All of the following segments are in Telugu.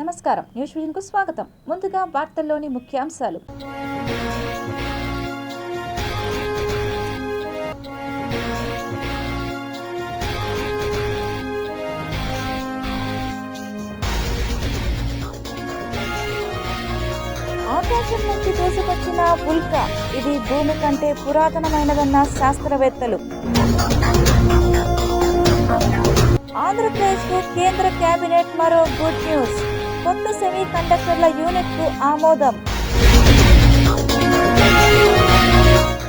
నమస్కారం, న్యూస్ విజన్ కు స్వాగతం. ముందుగా వార్తల్లోని ముఖ్యాంశాలు. ఆకాశం నుంచి దూసుకొచ్చిన ఉల్కా, ఇది భూమి కంటే పురాతనమైనదన్న శాస్త్రవేత్తలు. ఆంధ్రప్రదేశ్కు కేంద్ర కేబినెట్ మరో గుడ్ న్యూస్. కొత్త సెమీ కండక్టర్ల యూనిట్కు ఆమోదం.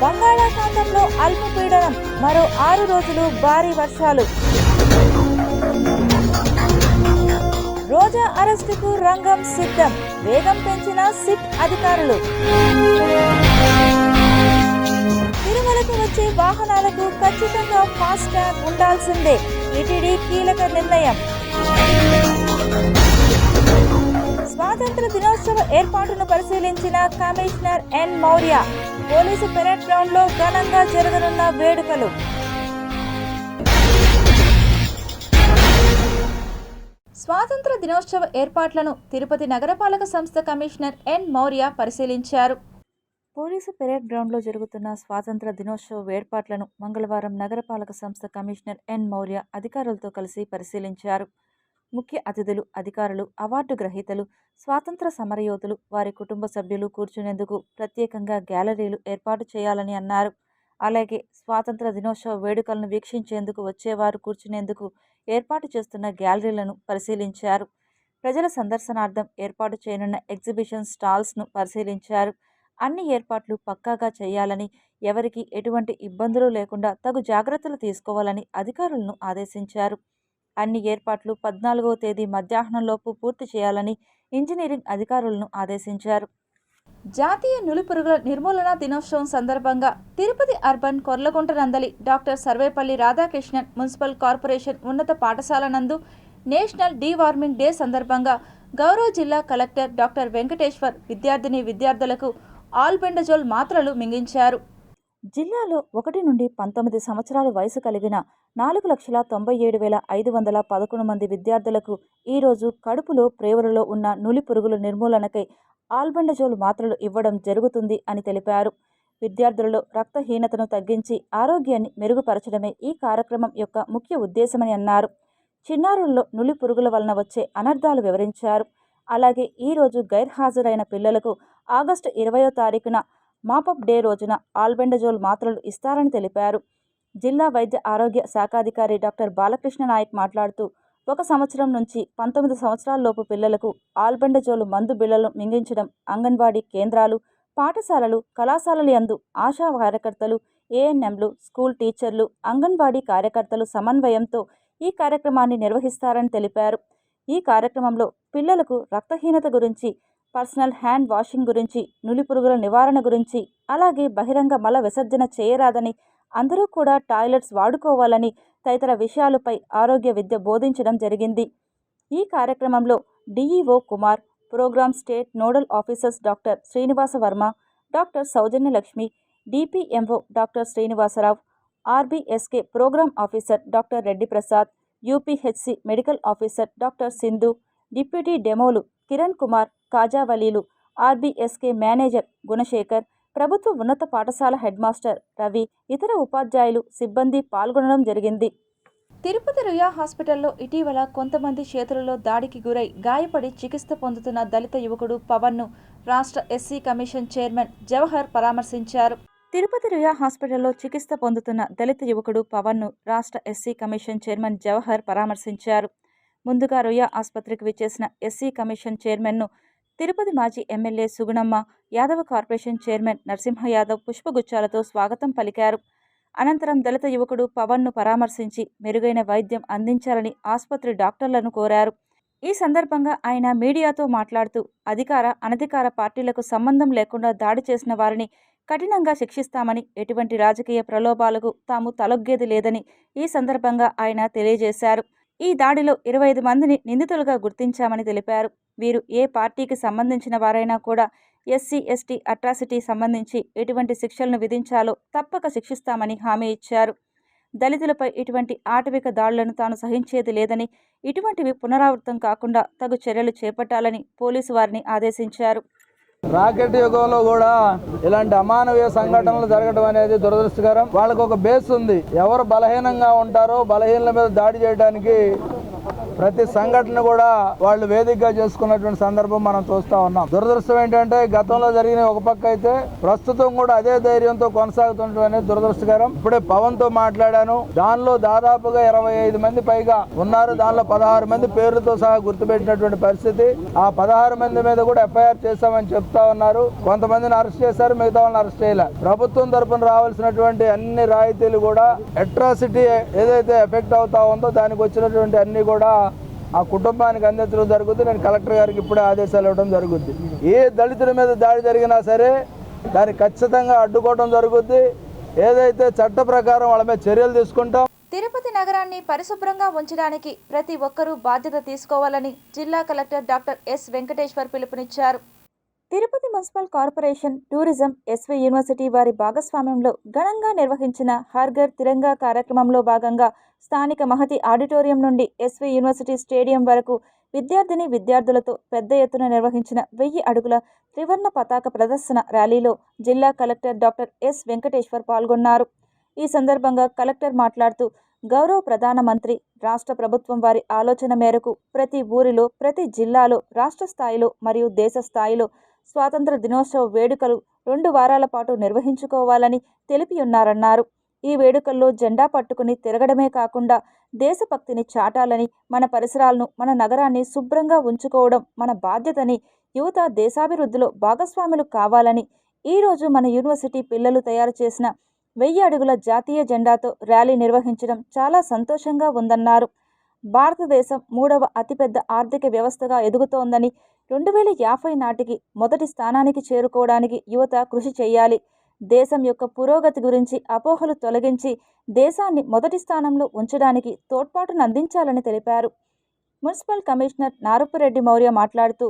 బంగాళాఖాతంలో అల్పపీడనం, మరో 6 రోజులు భారీ వర్షాలు. రోజా అరెస్టుకు రంగం సిద్ధం, వేగం పెంచిన సిట్ అధికారులు. తిరుమలకు వచ్చే వాహనాలకు ఖచ్చితంగా ఫాస్టాగ్ ఉండాల్సిందే, టీటీడీ కీలక నిర్ణయం. స్వాతంత్ర దినోత్సవ ఏర్పాటును పరిశీలించిన commissioner N Maurya. Police parade ground లో ఘనంగా జరగనున్న వేడుకలు. స్వాతంత్ర దినోత్సవ ఏర్పాట్లను తిరుపతి నగరపాలక సంస్థ కమిషనర్ ఎన్ మౌర్య పరిశీలించారు. పోలీసు పెరేడ్ గ్రౌండ్లో జరుగుతున్న స్వాతంత్ర దినోత్సవ ఏర్పాట్లను మంగళవారం నగరపాలక సంస్థ కమిషనర్ ఎన్ మౌర్య అధికారులతో కలిసి పరిశీలించారు. ముఖ్య అతిథులు, అధికారులు, అవార్డు గ్రహీతలు, స్వాతంత్ర సమరయోధులు, వారి కుటుంబ సభ్యులు కూర్చునేందుకు ప్రత్యేకంగా గ్యాలరీలు ఏర్పాటు చేయాలని అన్నారు. అలాగే స్వాతంత్ర దినోత్సవ వేడుకలను వీక్షించేందుకు వచ్చేవారు కూర్చునేందుకు ఏర్పాటు చేస్తున్న గ్యాలరీలను పరిశీలించారు. ప్రజల సందర్శనార్థం ఏర్పాటు చేయనున్న ఎగ్జిబిషన్ స్టాల్స్ను పరిశీలించారు. అన్ని ఏర్పాట్లు పక్కాగా చేయాలని, ఎవరికి ఎటువంటి ఇబ్బందులు లేకుండా తగు జాగ్రత్తలు తీసుకోవాలని అధికారులను ఆదేశించారు. అన్ని ఏర్పాట్లు 14వ తేదీ మధ్యాహ్నంలోపు పూర్తి చేయాలని ఇంజనీరింగ్ అధికారులను ఆదేశించారు. జాతీయ నులిపురుగుల నిర్మూలన దినోత్సవం సందర్భంగా తిరుపతి అర్బన్ కొర్లగుంట నందలి doctor Sarvepalli Radhakrishnan municipal corporation ఉన్నత పాఠశాల నందు నేషనల్ డీవార్మింగ్ డే సందర్భంగా గౌరవ జిల్లా కలెక్టర్ డాక్టర్ వెంకటేశ్వర్ విద్యార్థులకు ఆల్బెండజోల్ మాత్రలు మింగించారు. జిల్లాలో 1 నుండి 19 సంవత్సరాల వయసు కలిగిన 4,97,511 మంది విద్యార్థులకు ఈరోజు కడుపులో, ప్రేవులలో ఉన్న నులి పురుగుల నిర్మూలనకై ఆల్బెండజోల్ మాత్రలు ఇవ్వడం జరుగుతుంది అని తెలిపారు. విద్యార్థులలో రక్తహీనతను తగ్గించి ఆరోగ్యాన్ని మెరుగుపరచడమే ఈ కార్యక్రమం యొక్క ముఖ్య ఉద్దేశమని అన్నారు. చిన్నారుల్లో నులి పురుగుల వలన వచ్చే అనర్థాలు వివరించారు. అలాగే ఈరోజు గైర్హాజరైన పిల్లలకు ఆగస్టు 20వ తారీఖున మాపప్ డే రోజున ఆల్బెండజోల్ మాత్రలు ఇస్తారని తెలిపారు. జిల్లా వైద్య ఆరోగ్య శాఖాధికారి డాక్టర్ బాలకృష్ణ నాయక్ మాట్లాడుతూ 1 సంవత్సరం నుంచి 19 సంవత్సరాలలోపు పిల్లలకు ఆల్బెండజోల్ మందు బిళ్లలు మింగించడం అంగన్వాడీ కేంద్రాలు, పాఠశాలలు, కళాశాలల యందు ఆశా కార్యకర్తలు, ఏఎన్ఎంలు, స్కూల్ టీచర్లు, అంగన్వాడీ కార్యకర్తలు సమన్వయంతో ఈ కార్యక్రమాన్ని నిర్వహిస్తారని తెలిపారు. ఈ కార్యక్రమంలో పిల్లలకు రక్తహీనత గురించి, పర్సనల్ హ్యాండ్ వాషింగ్ గురించి, నులిపురుగుల నివారణ గురించి, అలాగే బహిరంగ మల విసర్జన చేయరాదని, అందరూ కూడా టాయిలెట్స్ వాడుకోవాలని తదితర విషయాలపై ఆరోగ్య విద్య బోధించడం జరిగింది. ఈ కార్యక్రమంలో DEO Kumar, programme state nodal officers doctor Srinivasa Varma, doctor Soujanya Lakshmi, DPMO doctor Srinivasarao, RBSK programme officer doctor Reddy Prasad, UPHC medical officer doctor Sindhu, deputy డెమోలు కిరణ్ కుమార్, కాజావలీలు, ఆర్బీఎస్కే మేనేజర్ గుణశేఖర్, ప్రభుత్వ ఉన్నత పాఠశాల హెడ్ మాస్టర్ రవి, ఇతర ఉపాధ్యాయులు, సిబ్బంది పాల్గొనడం జరిగింది. తిరుపతి రుయా హాస్పిటల్లో ఇటీవల కొంతమంది చేతులలో దాడికి గురై గాయపడి చికిత్స పొందుతున్న దళిత యువకుడు పవన్ను రాష్ట్ర ఎస్సీ కమిషన్ చైర్మన్ జవహర్ పరామర్శించారు. తిరుపతి రుయా హాస్పిటల్లో చికిత్స పొందుతున్న దళిత యువకుడు పవన్ను రాష్ట్ర ఎస్సీ కమిషన్ చైర్మన్ జవహర్ పరామర్శించారు. ముందుగా రుయా ఆసుపత్రికి విచ్చేసిన ఎస్సీ కమిషన్ చైర్మన్ను తిరుపతి మాజీ MLA Sugunamma, Yadava corporation chairman Narasimha Yadav పుష్పగుచ్చాలతో స్వాగతం పలికారు. అనంతరం దళిత యువకుడు పవన్ను పరామర్శించి మెరుగైన వైద్యం అందించాలని ఆసుపత్రి డాక్టర్లను కోరారు. ఈ సందర్భంగా ఆయన మీడియాతో మాట్లాడుతూ అధికార, అనధికార పార్టీలకు సంబంధం లేకుండా దాడి చేసిన వారిని కఠినంగా శిక్షిస్తామని, ఎటువంటి రాజకీయ ప్రలోభాలకు తాము తలొగ్గేది లేదని ఈ సందర్భంగా ఆయన తెలియజేశారు. ఈ దాడిలో 25 మందిని నిందితులుగా గుర్తించామని తెలిపారు. వీరు ఏ పార్టీకి సంబంధించిన వారైనా కూడా ఎస్సీ, ఎస్టీ అట్రాసిటీ సంబంధించి ఎటువంటి శిక్షలను విధించాలో తప్పక శిక్షిస్తామని హామీ ఇచ్చారు. దళితులపై ఇటువంటి ఆటవిక దాడులను తాను సహించేది లేదని, ఇటువంటివి పునరావృతం కాకుండా తగు చర్యలు చేపట్టాలని పోలీసు వారిని ఆదేశించారు. రాకెట్ యుగంలో కూడా ఇలాంటి అమానవీయ సంఘటనలు జరగడం అనేది దురదృష్టకరం. వాళ్ళకు ఒక బేస్ ఉంది. ఎవరు బలహీనంగా ఉంటారో బలహీనల మీద దాడి చేయడానికి ప్రతి సంఘటన కూడా వాళ్ళు వేదికగా చేసుకున్నటువంటి సందర్భం మనం చూస్తా ఉన్నాం. దురదృష్టం ఏంటంటే గతంలో జరిగిన ఒక పక్క అయితే ప్రస్తుతం కూడా అదే ధైర్యంతో కొనసాగుతుండడం అనేది దురదృష్టకరం. ఇప్పుడే పవన్ తో మాట్లాడాను. దానిలో దాదాపుగా 25 మంది పైగా ఉన్నారు. దానిలో 16 మంది పేర్లతో సహా గుర్తుపెట్టినటువంటి పరిస్థితి. ఆ 16 మంది మీద కూడా ఎఫ్ఐఆర్ చేశామని చెప్తా ఉన్నారు. కొంతమందిని అరెస్ట్ చేశారు, మిగతా వాళ్ళని అరెస్ట్ చేయలే. ప్రభుత్వం తరఫున రావాల్సినటువంటి అన్ని రాయితీలు కూడా అట్రాసిటీ ఏదైతే ఎఫెక్ట్ అవుతా ఉందో దానికి వచ్చినటువంటి అన్ని కూడా ఆ కుటుంబానికి అందించడం జరుగుతుంది. నేను కలెక్టర్ గారికి ఇప్పుడే ఆదేశాలు ఇవ్వడం జరుగుద్ది. ఏ దళితుల మీద దాడి జరిగినా సరే దాన్ని ఖచ్చితంగా అడ్డుకోవడం జరుగుద్ది. ఏదైతే చట్ట ప్రకారం వాళ్ళ మీద చర్యలు తీసుకుంటాం. తిరుపతి నగరాన్ని పరిశుభ్రంగా ఉంచడానికి ప్రతి ఒక్కరూ బాధ్యత తీసుకోవాలని జిల్లా కలెక్టర్ డాక్టర్ ఎస్ వెంకటేశ్వర్ పిలుపునిచ్చారు. Tirupati municipal corporation, tourism, SV university వారి భాగస్వామ్యంలో ఘనంగా నిర్వహించిన హర్ ఘర్ తిరంగా కార్యక్రమంలో భాగంగా స్థానిక మహతి ఆడిటోరియం నుండి ఎస్వి యూనివర్సిటీ స్టేడియం వరకు విద్యార్థులతో పెద్ద ఎత్తున నిర్వహించిన 1000 అడుగుల త్రివర్ణ పతాక ప్రదర్శన ర్యాలీలో జిల్లా కలెక్టర్ డాక్టర్ ఎస్ వెంకటేశ్వర్ పాల్గొన్నారు. ఈ సందర్భంగా కలెక్టర్ మాట్లాడుతూ, గౌరవ ప్రధానమంత్రి రాష్ట్ర ప్రభుత్వం వారి ఆలోచన మేరకు ప్రతి ఊరిలో, ప్రతి జిల్లాలో, రాష్ట్ర స్థాయిలో మరియు దేశ స్థాయిలో స్వాతంత్ర దినోత్సవ వేడుకలు 2 వారాల పాటు నిర్వహించుకోవాలని తెలిపి ఉన్నారన్నారు. ఈ వేడుకల్లో జెండా పట్టుకుని తిరగడమే కాకుండా దేశభక్తిని చాటాలని, మన పరిసరాలను, మన నగరాన్ని శుభ్రంగా ఉంచుకోవడం మన బాధ్యతని, యువత దేశాభివృద్ధిలో భాగస్వాములు కావాలని, ఈరోజు మన యూనివర్సిటీ పిల్లలు తయారు చేసిన 1000 అడుగుల జాతీయ జెండాతో ర్యాలీ నిర్వహించడం చాలా సంతోషంగా ఉందన్నారు. భారతదేశం 3వ అతిపెద్ద ఆర్థిక వ్యవస్థగా ఎదుగుతోందని, 2050 నాటికి మొదటి స్థానానికి చేరుకోవడానికి యువత కృషి చేయాలి. దేశం యొక్క పురోగతి గురించి అపోహలు తొలగించి దేశాన్ని మొదటి స్థానంలో ఉంచడానికి తోడ్పాటును అందించాలని తెలిపారు. మున్సిపల్ కమిషనర్ నారపురెడ్డి మౌర్య మాట్లాడుతూ,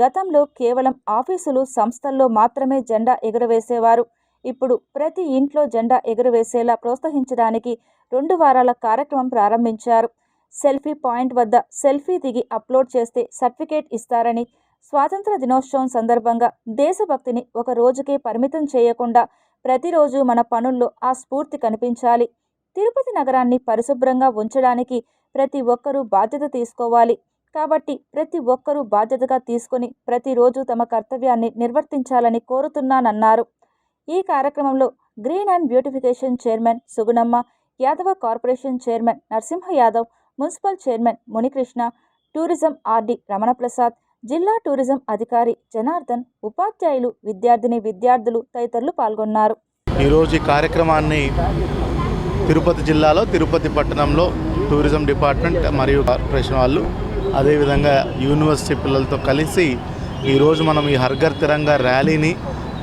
గతంలో కేవలం ఆఫీసులు, సంస్థల్లో మాత్రమే జెండా ఎగురవేసేవారు. ఇప్పుడు ప్రతి ఇంట్లో జెండా ఎగురవేసేలా ప్రోత్సహించడానికి 2 వారాల కార్యక్రమం ప్రారంభించారు. సెల్ఫీ పాయింట్ వద్ద సెల్ఫీ దిగి అప్లోడ్ చేస్తే సర్టిఫికేట్ ఇస్తారని, స్వాతంత్ర దినోత్సవం సందర్భంగా దేశభక్తిని ఒక రోజుకే పరిమితం చేయకుండా ప్రతిరోజు మన పనుల్లో ఆ స్ఫూర్తి కనిపించాలి. తిరుపతి నగరాన్ని పరిశుభ్రంగా ఉంచడానికి ప్రతి ఒక్కరూ బాధ్యత తీసుకోవాలి. కాబట్టి ప్రతి ఒక్కరూ బాధ్యతగా తీసుకొని ప్రతిరోజు తమ కర్తవ్యాన్ని నిర్వర్తించాలని కోరుతున్నానన్నారు. ఈ కార్యక్రమంలో green and beautification chairman Sugunamma, Yadava corporation chairman Narasimha Yadav, municipal chairman Munikrishna, tourism RD Ramanaprasad, జిల్లా టూరిజం అధికారి జనార్దన్, ఉపాధ్యాయులు, విద్యార్థులు తదితరులు పాల్గొన్నారు. ఈరోజు ఈ కార్యక్రమాన్ని తిరుపతి జిల్లాలో, తిరుపతి పట్టణంలో టూరిజం డిపార్ట్మెంట్ మరియు కార్పొరేషన్ వాళ్ళు, అదేవిధంగా యూనివర్సిటీ పిల్లలతో కలిసి ఈరోజు మనం ఈ హర్ ఘర్ తిరంగా ర్యాలీని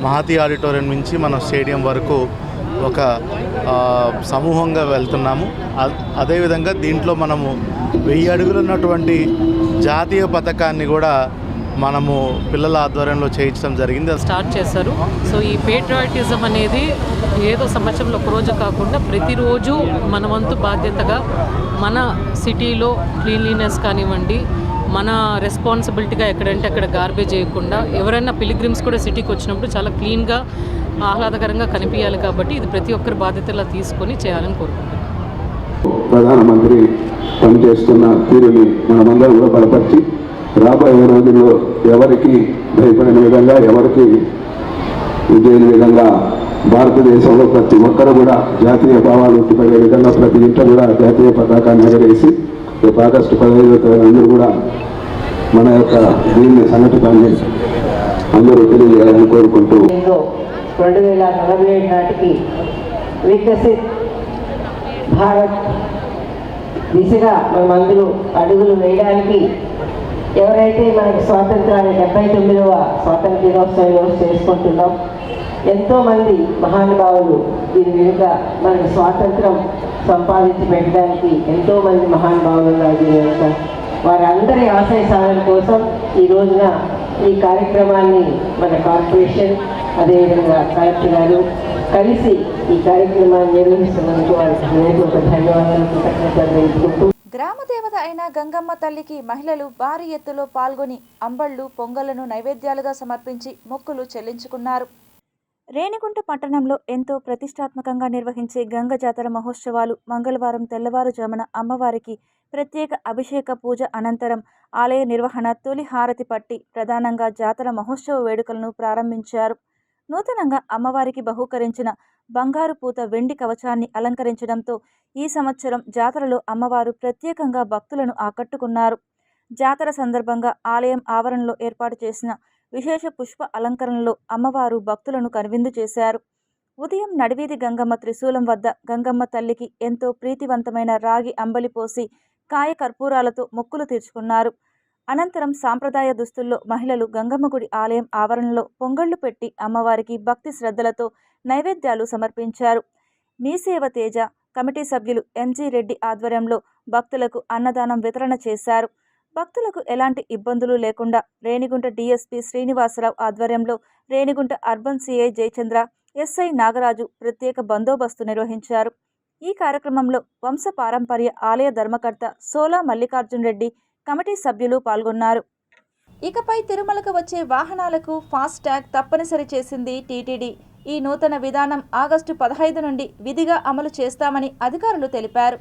మహతి ఆడిటోరియం నుంచి మన స్టేడియం వరకు ఒక సమూహంగా వెళ్తున్నాము. అదేవిధంగా దీంట్లో మనము 1000 అడుగులు ఉన్నటువంటి జాతీయ పథకాన్ని కూడా మనము పిల్లల ఆధ్వర్యంలో చేయించడం జరిగింది. స్టార్ట్ చేశారు. సో ఈ పేట్రియాటిజం అనేది ఏదో సంవత్సరంలో ఒకరోజు కాకుండా ప్రతిరోజు మన వంతు బాధ్యతగా మన సిటీలో క్లీన్లీనెస్ కానివ్వండి, మన రెస్పాన్సిబిలిటీగా ఎక్కడంటే అక్కడ గార్బేజ్ చేయకుండా, ఎవరైనా పిలిగ్రిమ్స్ కూడా సిటీకి వచ్చినప్పుడు చాలా క్లీన్గా, ఆహ్లాదకరంగా కనిపించాలి. కాబట్టి ఇది ప్రతి ఒక్కరి బాధ్యతలా తీసుకొని చేయాలని కోరుకుంటున్నాను. ప్రధానమంత్రి పనిచేస్తున్న తీరుని మనమందరం కూడా బలపరిచి రాబోయే రోజుల్లో ఎవరికి భయపడిన విధంగా, ఎవరికి ఇదేని విధంగా భారతదేశంలో ప్రతి ఒక్కరు కూడా జాతీయ భావాలు ఉట్టిపడే విధంగా ప్రతి ఇంట్లో కూడా జాతీయ పతాకాన్ని ఎగరేసి రేపు ఆగస్టు 15వ తేదీన అందరూ కూడా మన యొక్క దీన్ని సంఘటనని అందరూ తెలియజేయాలని కోరుకుంటూ 2047 నాటికి వికసిత్ భారత్ దిశగా మనమందరూ అడుగులు వేయడానికి ఎవరైతే మనకి స్వాతంత్రాన్ని 79వ స్వాతంత్ర దినోత్సవం రోజు చేసుకుంటున్నాం, ఎంతోమంది మహానుభావులు దీని వెనుక మనకి స్వాతంత్రం సంపాదించి పెట్టడానికి ఎంతోమంది మహానుభావులు ఉన్నారు దీని వెనుక. వారందరి ఆశయ సాధన కోసం ఈ రోజున ఈ కార్యక్రమాన్ని మన కార్పొరేషన్, అదేవిధంగా కలెక్టర్ గారు, కలిసి ఈ కార్యక్రమాన్ని నిర్వహిస్తున్నందుకు వారికి హృదయపూర్వక ధన్యవాదాలు, కృతజ్ఞతలు తెలుపుకుంటూ గ్రామ దేవత అయిన గంగమ్మ తల్లికి మహిళలు భారీ ఎత్తులో పాల్గొని అంబళ్ళు, పొంగళ్లను నైవేద్యాలుగా సమర్పించి మొక్కులు చెల్లించుకున్నారు. రేణిగుంట పట్టణంలో ఎంతో ప్రతిష్టాత్మకంగా నిర్వహించే గంగ జాతర మహోత్సవాలు మంగళవారం తెల్లవారుజామున అమ్మవారికి ప్రత్యేక అభిషేక పూజ అనంతరం ఆలయ నిర్వహణ తొలి హారతి పట్టి ప్రధానంగా జాతర మహోత్సవ వేడుకలను ప్రారంభించారు. నూతనంగా అమ్మవారికి బహూకరించిన బంగారు పూత వెండి కవచాన్ని అలంకరించడంతో ఈ సంవత్సరం జాతరలో అమ్మవారు ప్రత్యేకంగా భక్తులను ఆకట్టుకున్నారు. జాతర సందర్భంగా ఆలయం ఆవరణలో ఏర్పాటు చేసిన విశేష పుష్ప అలంకరణలో అమ్మవారు భక్తులను కనువిందు చేశారు. ఉదయం నడివీధి గంగమ్మ త్రిశూలం వద్ద గంగమ్మ తల్లికి ఎంతో ప్రీతివంతమైన రాగి అంబలి పోసి కాయ కర్పూరాలతో మొక్కులు తీర్చుకున్నారు. అనంతరం సాంప్రదాయ దుస్తుల్లో మహిళలు గంగమ్మ గుడి ఆలయం ఆవరణలో పొంగళ్లు పెట్టి అమ్మవారికి భక్తి శ్రద్ధలతో నైవేద్యాలు సమర్పించారు. మీ సేవ తేజ కమిటీ సభ్యులు ఎంజీ రెడ్డి ఆధ్వర్యంలో భక్తులకు అన్నదానం వితరణ చేశారు. భక్తులకు ఎలాంటి ఇబ్బందులు లేకుండా రేణిగుంట డీఎస్పీ శ్రీనివాసరావు ఆధ్వర్యంలో Renigunta urban CI Jayachandra, SI Nagaraju ప్రత్యేక బందోబస్తు నిర్వహించారు. ఈ కార్యక్రమంలో వంశ పారంపర్య ఆలయ ధర్మకర్త సోలా మల్లికార్జున్ రెడ్డి, కమిటీ సభ్యులు పాల్గొన్నారు. ఇకపై తిరుమలకు వచ్చే వాహనాలకు ఫాస్ట్ ట్యాగ్ తప్పనిసరి చేసింది టీటీడీ. ఈ నూతన విధానం ఆగస్టు 15 నుండి విధిగా అమలు చేస్తామని అధికారులు తెలిపారు.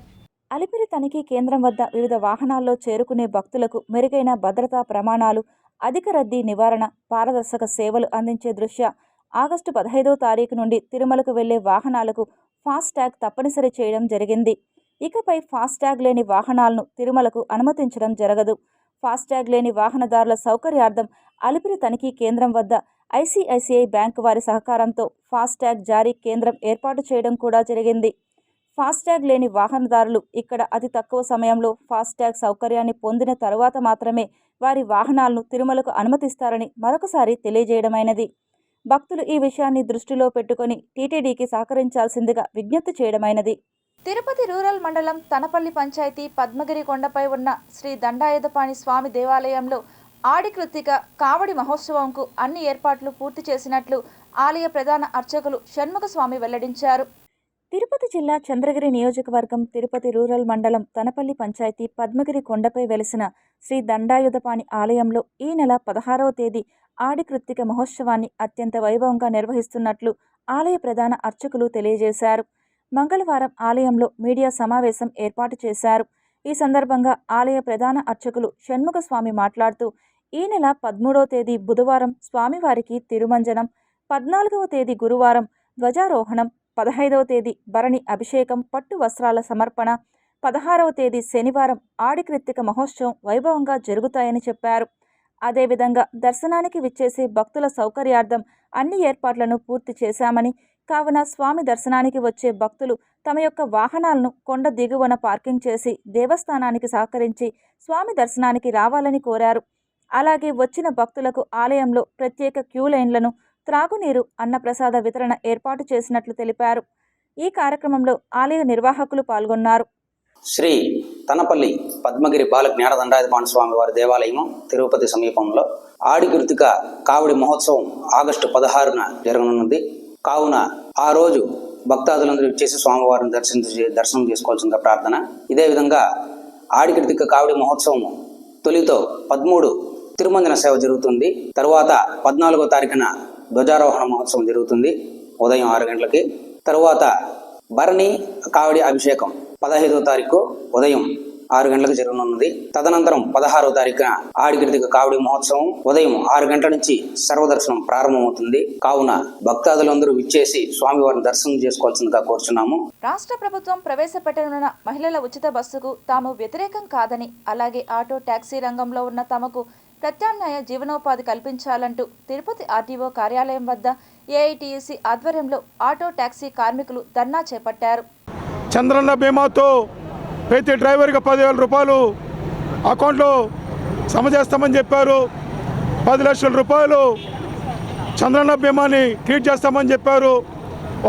అలిపిరి తనిఖీ కేంద్రం వద్ద వివిధ వాహనాల్లో చేరుకునే భక్తులకు మెరుగైన భద్రతా ప్రమాణాలు, అధిక రద్దీ నివారణ, పారదర్శక సేవలు అందించే దృష్ట్యా ఆగస్టు 15వ తారీఖు నుండి తిరుమలకు వెళ్లే వాహనాలకు ఫాస్ట్ ట్యాగ్ తప్పనిసరి చేయడం జరిగింది. ఇకపై ఫాస్ట్ ట్యాగ్ లేని వాహనాలను తిరుమలకు అనుమతించడం జరగదు. ఫాస్ట్ ట్యాగ్ లేని వాహనదారుల సౌకర్యార్థం అలిపిరి తనిఖీ కేంద్రం వద్ద ఐసిఐసిఐ బ్యాంకు వారి సహకారంతో ఫాస్ట్ ట్యాగ్ జారీ కేంద్రం ఏర్పాటు చేయడం కూడా జరిగింది. ఫాస్ట్ ట్యాగ్ లేని వాహనదారులు ఇక్కడ అతి తక్కువ సమయంలో ఫాస్ట్ ట్యాగ్ సౌకర్యాన్ని పొందిన తరువాత మాత్రమే వారి వాహనాలను తిరుమలకు అనుమతిస్తారని మరొకసారి తెలియజేయడమైనది. భక్తులు ఈ విషయాన్ని దృష్టిలో పెట్టుకుని టీటీడీకి సహకరించాల్సిందిగా విజ్ఞప్తి చేయడమైనది. తిరుపతి రూరల్ మండలం తనపల్లి పంచాయతీ పద్మగిరి కొండపై ఉన్న శ్రీ దండాయుధపాణి స్వామి దేవాలయంలో ఆడి కృత్తిక కావడి మహోత్సవంకు అన్ని ఏర్పాట్లు పూర్తి చేసినట్లు ఆలయ ప్రధాన అర్చకులు షణ్ముఖ స్వామి వెల్లడించారు. తిరుపతి జిల్లా చంద్రగిరి నియోజకవర్గం తిరుపతి రూరల్ మండలం తనపల్లి పంచాయతీ పద్మగిరి కొండపై వెలిసిన శ్రీ దండాయుధపాణి ఆలయంలో ఈ నెల 16వ తేదీ ఆడి కృత్తిక మహోత్సవాన్ని అత్యంత వైభవంగా నిర్వహిస్తున్నట్లు ఆలయ ప్రధాన అర్చకులు తెలియజేశారు. మంగళవారం ఆలయంలో మీడియా సమావేశం ఏర్పాటు చేశారు. ఈ సందర్భంగా ఆలయ ప్రధాన అర్చకులు షణ్ముఖ స్వామి మాట్లాడుతూ ఈ నెల 13వ తేదీ బుధవారం స్వామివారికి తిరుమంజనం, 14వ తేదీ గురువారం ధ్వజారోహణం, 15వ తేదీ భరణి అభిషేకం, పట్టు వస్త్రాల సమర్పణ, 16వ తేదీ శనివారం ఆడి కృత్తిక మహోత్సవం వైభవంగా జరుగుతాయని చెప్పారు. అదేవిధంగా దర్శనానికి విచ్చేసే భక్తుల సౌకర్యార్థం అన్ని ఏర్పాట్లను పూర్తి చేశామని, కావున స్వామి దర్శనానికి వచ్చే భక్తులు తమ యొక్క వాహనాలను కొండ దిగువన పార్కింగ్ చేసి దేవస్థానానికి సహకరించి స్వామి దర్శనానికి రావాలని కోరారు. అలాగే వచ్చిన భక్తులకు ఆలయంలో ప్రత్యేక క్యూ లైన్లను, త్రాగునీరు, అన్నప్రసాద వితరణ ఏర్పాటు చేసినట్లు తెలిపారు. ఈ కార్యక్రమంలో ఆలయ నిర్వాహకులు పాల్గొన్నారు. శ్రీ తనపల్లి పద్మగిరి బాల జ్ఞాన దండాయుధపాణి స్వామి వారి దేవాలయం తిరుపతి సమీపంలో ఆడి కృత్తిక కావడి మహోత్సవం ఆగస్టు 16న జరగనున్నది. కావున ఆ రోజు భక్తాదులందరూ ఇచ్చేసి స్వామివారిని దర్శనం చేసుకోవాల్సిన ప్రార్థన. ఇదే విధంగా ఆడి కృత్తిక కావడి మహోత్సవం తొలితో 13 తిరుమంజన సేవ జరుగుతుంది. తరువాత 14వ తారీఖున ధ్వజారోహణ మహోత్సవం జరుగుతుంది ఉదయం 6 గంటలకి. తరువాత భరణి కావడి అభిషేకం 15వ తారీఖు ఉదయం 6 గంటలకు జరగనున్నది. తదనంతరం 16వ తారీఖున ఆడి కృత్తిక కావడి మహోత్సవం ఉదయం 6 గంటల నుంచి సర్వదర్శనం ప్రారంభమవుతుంది. కావున భక్తాదులందరూ విచ్చేసి స్వామివారిని దర్శనం చేసుకోవాల్సిందిగా కోరుచున్నాము. రాష్ట్ర ప్రభుత్వం ప్రవేశపెట్టనున్న మహిళల ఉచిత బస్సుకు తాము వ్యతిరేకం కాదని, అలాగే ఆటో టాక్సీ రంగంలో ఉన్న తమకు ప్రత్యామ్నాయ జీవనోపాధి కల్పించాలంటూ తిరుపతి ఆర్టీఓ కార్యాలయం వద్ద ఏఐటీయూసీ ఆధ్వర్యంలో ఆటో టాక్సీ కార్మికులు ధర్నా చేపట్టారు. చంద్రన్న బీమాతో ప్రతి డ్రైవర్కి 10,000 రూపాయలు అకౌంట్లో సమజేస్తామని చెప్పారు. 10 లక్షల రూపాయలు చంద్రన్న బీమాని ట్రీట్ చేస్తామని చెప్పారు.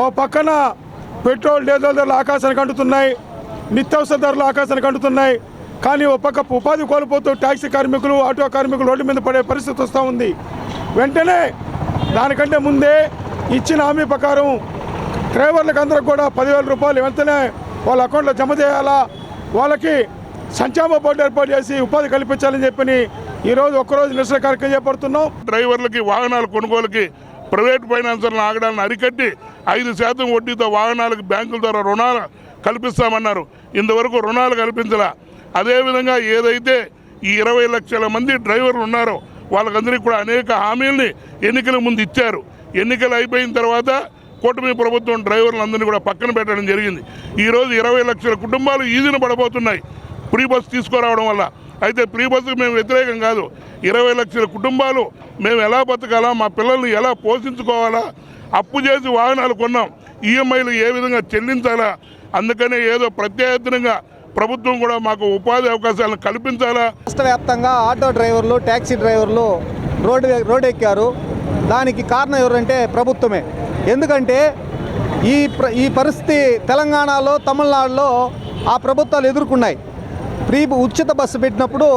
ఓ పక్కన పెట్రోల్, డీజిల్ ధరలు ఆకాశానికి అంటుతున్నాయి, నిత్యావసర ధరలు ఆకాశానికి అంటున్నాయి. కానీ ఓ పక్క ఉపాధి కోల్పోతూ ట్యాక్సీ కార్మికులు, ఆటో కార్మికులు రోడ్డు మీద పడే పరిస్థితి వస్తూ ఉంది. వెంటనే దానికంటే ముందే ఇచ్చిన హామీ ప్రకారం డ్రైవర్లకు అందరికి కూడా 10,000 రూపాయలు వెంటనే వాళ్ళ అకౌంట్లో జమ చేయాలా, వాళ్ళకి సంక్షేమ బోర్డు ఏర్పాటు చేసి ఉపాధి కల్పించాలని చెప్పి ఈరోజు ఒక్కరోజు నిరసన కార్యక్రమం చేపడుతున్నాం. డ్రైవర్లకి వాహనాల కొనుగోలుకి ప్రైవేట్ ఫైనాన్సర్లను ఆగడాలను అరికట్టి 5% వడ్డీతో వాహనాలకు బ్యాంకుల ద్వారా రుణాలు కల్పిస్తామన్నారు. ఇంతవరకు రుణాలు కల్పించలా. అదేవిధంగా ఏదైతే ఈ 20 లక్షల మంది డ్రైవర్లు ఉన్నారో వాళ్ళకందరికీ కూడా అనేక హామీల్ని ఎన్నికల ముందు ఇచ్చారు. ఎన్నికలు అయిపోయిన తర్వాత కూటమి ప్రభుత్వం డ్రైవర్లందరినీ కూడా పక్కన పెట్టడం జరిగింది. ఈరోజు 20 లక్షల కుటుంబాలు ఈదిన పడబోతున్నాయి ఫ్రీ బస్ తీసుకురావడం వల్ల. అయితే ఫ్రీ బస్సుకు మేము వ్యతిరేకం కాదు. 20 లక్షల కుటుంబాలు మేము ఎలా బతకాలా, మా పిల్లల్ని ఎలా పోషించుకోవాలా, అప్పు చేసి వాహనాలు కొన్నాం, ఈఎంఐలు ఏ విధంగా చెల్లించాలా, అందుకనే ఏదో ప్రత్యేకంగా ప్రభుత్వం కూడా మాకు ఉపాధి అవకాశాలను కల్పించాలా. రాష్ట్ర వ్యాప్తంగా ఆటో డ్రైవర్లు, ట్యాక్సీ డ్రైవర్లు రోడ్డు ఎక్కారు. దానికి కారణం ఎవరంటే ప్రభుత్వమే. ఎందుకంటే ఈ పరిస్థితి తెలంగాణలో, తమిళనాడులో ఆ ప్రభుత్వాలు ఎదుర్కొన్నాయి. ఉచిత బస్సు పెట్టినప్పుడు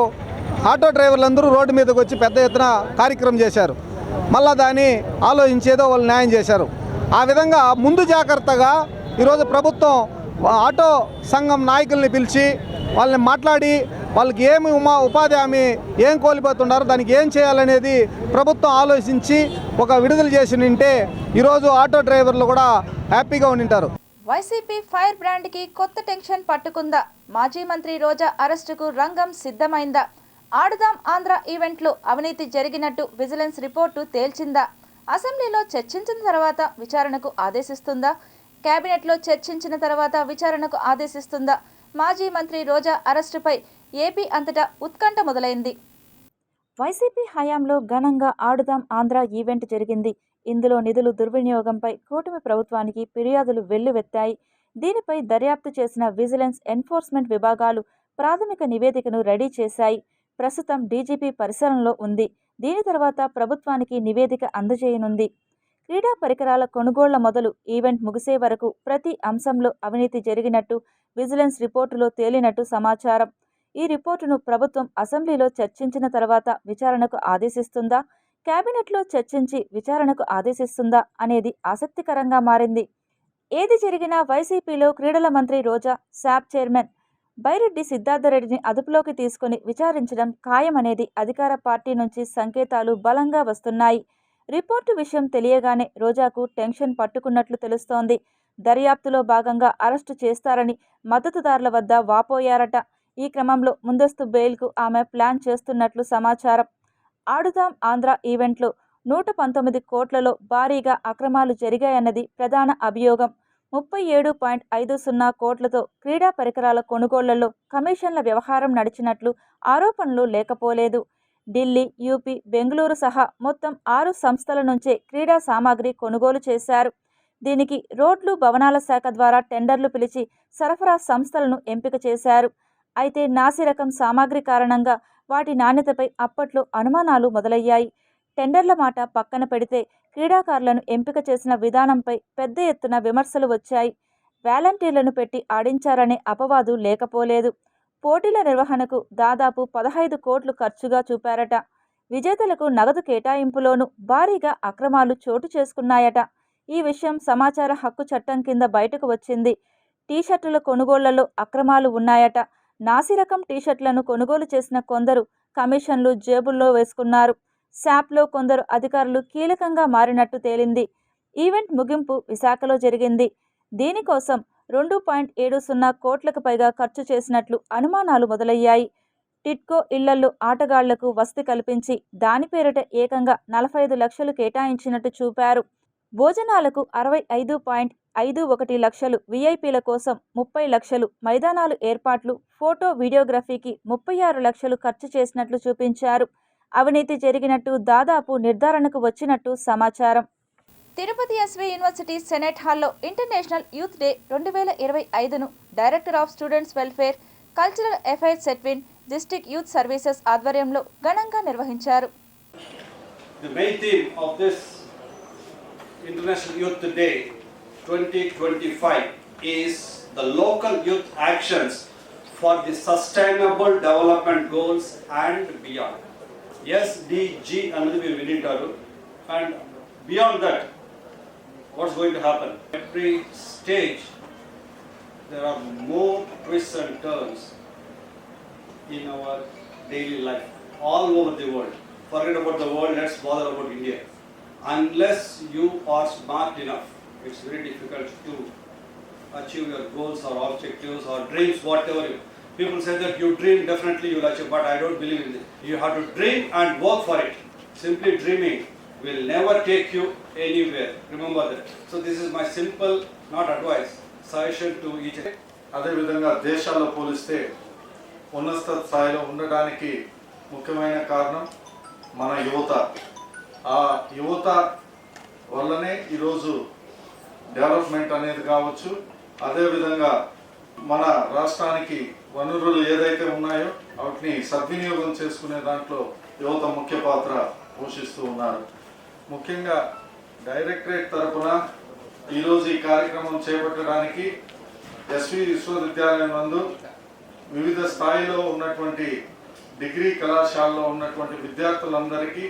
ఆటో డ్రైవర్లందరూ రోడ్డు మీదకి వచ్చి పెద్ద ఎత్తున కార్యక్రమం చేశారు. మళ్ళా దాన్ని ఆలోచించేదో వాళ్ళు న్యాయం చేశారు. ఆ విధంగా ముందు జాగ్రత్తగా ఈరోజు ప్రభుత్వం ఆటో సంఘం నాయకుల్ని పిలిచి వాళ్ళని మాట్లాడి వాళ్ళకి ఏమి ఉపాధి హామీ ఏం కోల్పోతున్నారో దానికి ఏం చేయాలనేది ప్రభుత్వం ఆలోచించి ఒక విడుదల చేసి ఉంటే ఈరోజు ఆటో డ్రైవర్లు కూడా హ్యాపీగా ఉండింటారు. వైసీపీ ఫైర్ బ్రాండ్కి కొత్త టెన్షన్ పట్టుకుందా? మాజీ మంత్రి రోజా అరెస్టుకు రంగం సిద్ధమైందా? ఆడుదాం ఆంధ్ర ఈవెంట్లో అవినీతి జరిగినట్టు విజిలెన్స్ రిపోర్టు తేల్చిందా? అసెంబ్లీలో చర్చించిన తర్వాత విచారణకు ఆదేశిస్తుందా? కేబినెట్లో చర్చించిన తర్వాత విచారణకు ఆదేశిస్తుందా? మాజీ మంత్రి రోజా అరెస్టుపై ఏపీ అంతటా ఉత్కంఠ మొదలైంది. వైసీపీ హయాంలో ఘనంగా ఆడుదాం ఆంధ్ర ఈవెంట్ జరిగింది. ఇందులో నిధులు దుర్వినియోగంపై కూటమి ప్రభుత్వానికి ఫిర్యాదులు వెల్లువెత్తాయి. దీనిపై దర్యాప్తు చేసిన విజిలెన్స్, ఎన్ఫోర్స్మెంట్ విభాగాలు ప్రాథమిక నివేదికను రెడీ చేశాయి. ప్రస్తుతం డీజీపీ పరిశీలనలో ఉంది. దీని తర్వాత ప్రభుత్వానికి నివేదిక అందజేయనుంది. క్రీడా పరికరాల కొనుగోళ్ల మొదలు ఈవెంట్ ముగిసే వరకు ప్రతి అంశంలో అవినీతి జరిగినట్టు విజిలెన్స్ రిపోర్టులో తేలినట్టు సమాచారం. ఈ రిపోర్టును ప్రభుత్వం అసెంబ్లీలో చర్చించిన తర్వాత విచారణకు ఆదేశిస్తుందా, కేబినెట్లో చర్చించి విచారణకు ఆదేశిస్తుందా అనేది ఆసక్తికరంగా మారింది. ఏది జరిగినా వైసీపీలో క్రీడల మంత్రి రోజా, శాప్ చైర్మన్ బైరెడ్డి సిద్ధార్థరెడ్డిని అదుపులోకి తీసుకుని విచారించడం ఖాయమనేది అధికార పార్టీ నుంచి సంకేతాలు బలంగా వస్తున్నాయి. రిపోర్టు విషయం తెలియగానే రోజాకు టెన్షన్ పట్టుకున్నట్లు తెలుస్తోంది. దర్యాప్తులో భాగంగా అరెస్టు చేస్తారని మద్దతుదారుల వద్ద వాపోయారట. ఈ క్రమంలో ముందస్తు బెయిల్కు ఆమె ప్లాన్ చేస్తున్నట్లు సమాచారం. ఆడుదాం ఆంధ్ర ఈవెంట్లో 119 కోట్లలో భారీగా అక్రమాలు జరిగాయన్నది ప్రధాన అభియోగం. 37.50 కోట్లతో క్రీడా పరికరాల కొనుగోళ్లలో కమిషన్ల వ్యవహారం నడిచినట్లు ఆరోపణలు లేకపోలేదు. ఢిల్లీ, యూపీ, బెంగళూరు సహా మొత్తం 6 సంస్థల నుంచే క్రీడా సామాగ్రి కొనుగోలు చేశారు. దీనికి రోడ్లు, భవనాల శాఖ ద్వారా టెండర్లు పిలిచి సరఫరా సంస్థలను ఎంపిక చేశారు. అయితే నాసిరకం సామాగ్రి కారణంగా వాటి నాణ్యతపై అప్పట్లో అనుమానాలు మొదలయ్యాయి. టెండర్ల మాట పక్కన పెడితే క్రీడాకారులను ఎంపిక చేసిన విధానంపై పెద్ద ఎత్తున విమర్శలు వచ్చాయి. వాలంటీర్లను పెట్టి ఆడించారనే అపవాదు లేకపోలేదు. పోటీల నిర్వహణకు దాదాపు 15 కోట్లు ఖర్చుగా చూపారట. విజేతలకు నగదు కేటాయింపులోనూ భారీగా అక్రమాలు చోటు చేసుకున్నాయట. ఈ విషయం సమాచార హక్కు చట్టం కింద బయటకు వచ్చింది. టీషర్టుల కొనుగోళ్లలో అక్రమాలు ఉన్నాయట. నాసిరకం టీషర్ట్లను కొనుగోలు చేసిన కొందరు కమిషన్లు జేబుల్లో వేసుకున్నారు. శాప్లో కొందరు అధికారులు కీలకంగా మారినట్టు తేలింది. ఈవెంట్ ముగింపు విశాఖలో జరిగింది. దీనికోసం 2.70 కోట్లకు పైగా ఖర్చు చేసినట్లు అనుమానాలు మొదలయ్యాయి. టిట్కో ఇళ్లల్లో ఆటగాళ్లకు వసతి కల్పించి దాని పేరిట ఏకంగా 45 లక్షలు కేటాయించినట్టు చూపారు. భోజనాలకు 65.51 లక్షలు, వీఐపీల కోసం 30 లక్షలు, మైదానాలు ఏర్పాట్లు, ఫోటో, వీడియోగ్రఫీకి 36 లక్షలు ఖర్చు చేసినట్లు చూపించారు. అవినీతి జరిగినట్టు దాదాపు నిర్ధారణకు వచ్చినట్టు సమాచారం. తిరుపతి ఎస్వి యూనివర్సిటీ సెనేట్ హాల్లో ఇంటర్నేషనల్ యూత్ డే 2025ను director of students welfare, cultural affairs SETWIN, district youth services ఆధ్వర్యంలో ఘనంగా నిర్వహించారు. The main theme of this International Youth Day 2025 is the local youth actions for the sustainable development goals and beyond. SDG another we will and beyond that what's going to happen? Every stage, there are more twists and turns in our daily life, all over the world. Forget about the world, let's bother about India. Unless you are smart enough, it's very difficult to achieve your goals or objectives or dreams, whatever. People say that you dream, definitely you'll achieve, but I don't believe in it. You have to dream and work for it. Simply dreaming will never take you anywhere. Remember that. So this is my simple, not advice, suggestion to each. అదేవిధంగా దేశాల్లో పోలిస్తే ఉన్నత స్థాయిలో ఉండడానికి ముఖ్యమైన కారణం మన యువత. ఆ యువత వల్లనే ఈరోజు డెవలప్మెంట్ అనేది కావచ్చు. అదేవిధంగా మన రాష్ట్రానికి వనరులు ఏదైతే ఉన్నాయో వాటిని సద్వినియోగం చేసుకునే దాంట్లో యువత ముఖ్య పాత్ర పోషిస్తూ ఉన్నారు. ముఖ్యంగా డైరెక్టరేట్ తరఫున ఈరోజు ఈ కార్యక్రమం చేపట్టడానికి ఎస్వి విశ్వవిద్యాలయం నందు వివిధ స్థాయిలో ఉన్నటువంటి డిగ్రీ కళాశాలలో ఉన్నటువంటి విద్యార్థులందరికీ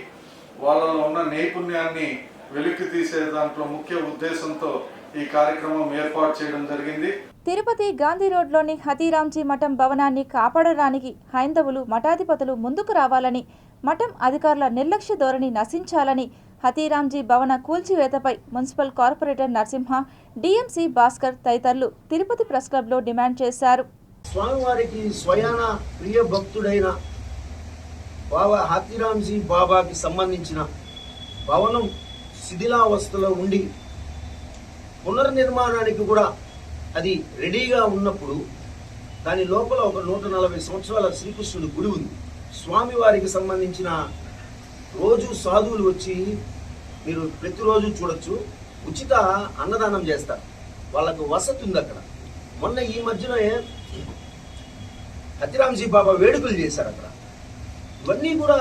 వాళ్ళలో ఉన్న నైపుణ్యాన్ని వెలికి తీసే దాంట్లో ముఖ్య ఉద్దేశంతో ఈ కార్యక్రమం ఏర్పాటు చేయడం జరిగింది. తిరుపతి గాంధీ రోడ్లోని హతీరాంజీ మఠం భవనాన్ని కాపాడడానికి హైందవులు మఠాధిపతులు ముందుకు రావాలని, మఠం అధికారుల నిర్లక్ష్య ధోరణి నశించాలని హతీరాంజీ భవన కూల్చివేతపై municipal corporator Narasimha, DMC Bhaskar తదితరులు తిరుపతి ప్రెస్ క్లబ్లో డిమాండ్ చేశారు. స్వామివారికి స్వయాన ప్రియ భక్తుడైన బాబా హతీరాంజీ బాబాకి సంబంధించిన భవనం శిథిలావస్థలో ఉండి పునర్నిర్మాణానికి కూడా అది రెడీగా ఉన్నప్పుడు దాని లోపల ఒక 140 సంవత్సరాల శ్రీకృష్ణుడి గుడి ఉంది. స్వామివారికి సంబంధించిన రోజు సాధువులు వచ్చి మీరు ప్రతిరోజు చూడొచ్చు, ఉచిత అన్నదానం చేస్తారు. వాళ్ళకు వసతి ఉంది అక్కడ. మొన్న ఈ మధ్యనే హతీరాంజీ బాబా వేడుకలు చేశారు అక్కడ. ఇవన్నీ కూడా